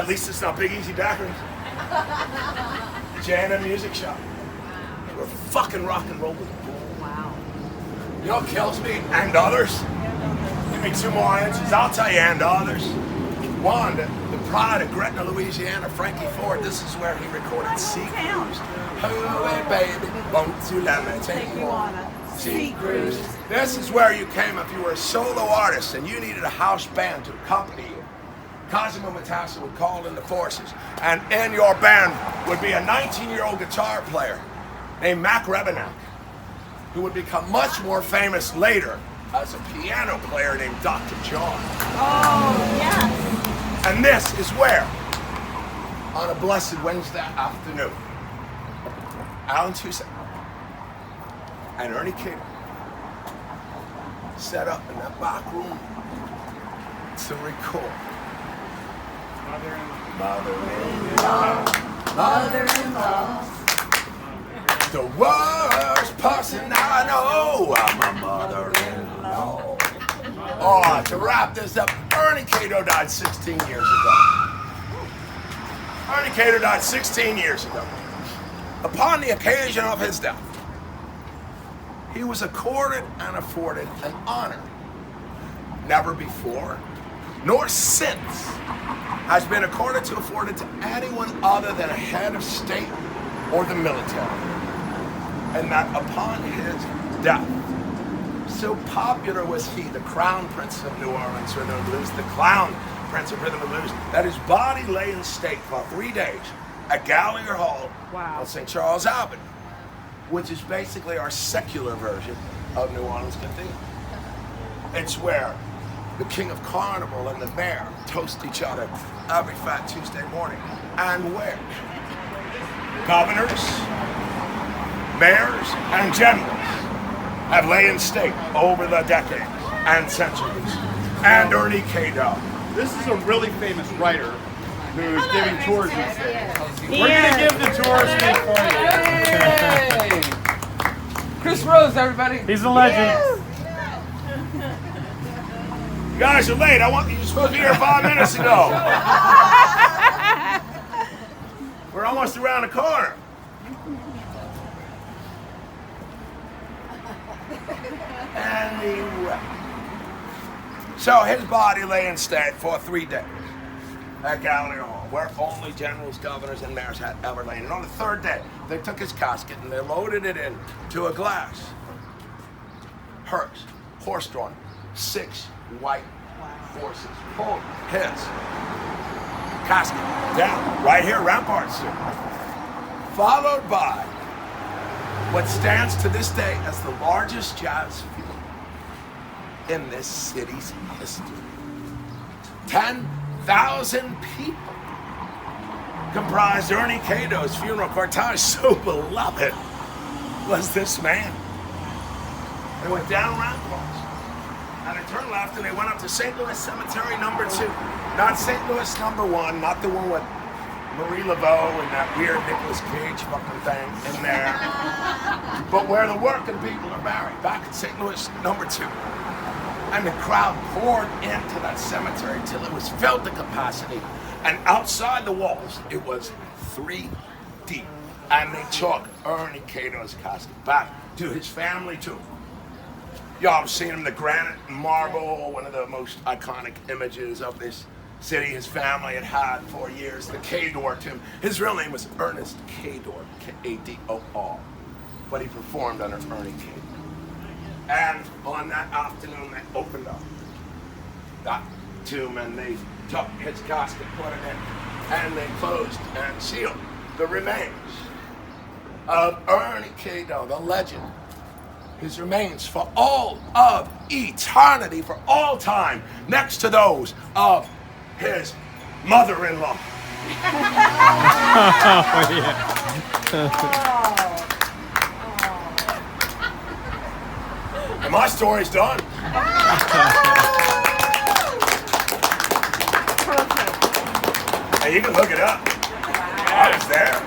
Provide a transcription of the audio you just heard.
At least it's not Big Easy Daiquiris. J&M Music Shop. We're fucking rock and roll with the bull. Wow. You know what kills me? And others? Give me 2 more inches. I'll tell you and others. One, the pride of Gretna, Louisiana, Frankie Ford. This is where he recorded Sea Cruise. Oh, hey, baby, won't you let me take you on a sea cruise? This is where you came if you were a solo artist and you needed a house band to accompany you. Cosimo Matassa would call in the forces, and in your band would be a 19-year-old guitar player named Mac Rebennack, who would become much more famous later as a piano player named Dr. John. Oh, yes. And this is where, on a blessed Wednesday afternoon, Alan Toussaint and Ernie King set up in that back room to record. Mother-in-law. The worst person I know, I'm a mother-in-law. Oh, to wrap this up, Ernie Cato died 16 years ago. Ernie Cato died 16 years ago. Upon the occasion of his death, he was accorded and afforded an honor never before, nor since, has been accorded to afforded to anyone other than a head of state or the military. And that upon his death, so popular was he, the Crown Prince of New Orleans, Rhythm and Blues, the Clown Prince of Rhythm and Blues, that his body lay in state for 3 days at Gallagher Hall on St. Charles Avenue, which is basically our secular version of New Orleans Cathedral. It's where the King of Carnival and the Mayor toast each other every Fat Tuesday morning, and where governors, mayors, and generals have laid in state over the decades and centuries. And Ernie Cato. This is a really famous writer who's giving tours these days. We're going to give the tours for you. Chris Rose, everybody. He's a legend. You guys are late. You were supposed to be here 5 minutes ago. We're almost around the corner. Anyway. So his body lay in state for 3 days at Gallagher Hall, where only generals, governors, and mayors had ever lain. And on the 3rd day, they took his casket and they loaded it into a glass. Hearse, horse-drawn, 6 white horses pulled his casket down right here, Rampart Street, followed by what stands to this day as the largest jazz funeral in this city's history. 10,000 people comprised Ernie Cato's funeral cortege. So beloved was this man. They went down Rampart, and they turned left, and they went up to St. Louis Cemetery number 2. Not St. Louis number 1, not the one with Marie Laveau and that weird Nicolas Cage fucking thing in there. But where the working people are buried, back at St. Louis number 2. And the crowd poured into that cemetery till it was filled to capacity. And outside the walls, it was 3 deep. And they took Ernie Cato's casket back to his family too. Y'all have seen him, the granite and marble, one of the most iconic images of this city his family had for years, the Cador tomb. His real name was Ernest Cador, K-A-D-O-R, but he performed under Ernie Cato. And on that afternoon, they opened up that tomb and they took his casket, put it in, and they closed and sealed the remains of Ernie Cato, the legend. His remains for all of eternity, for all time, next to those of his mother-in-law. Oh, yeah. And my story's done. Hey, you can look it up. I was there.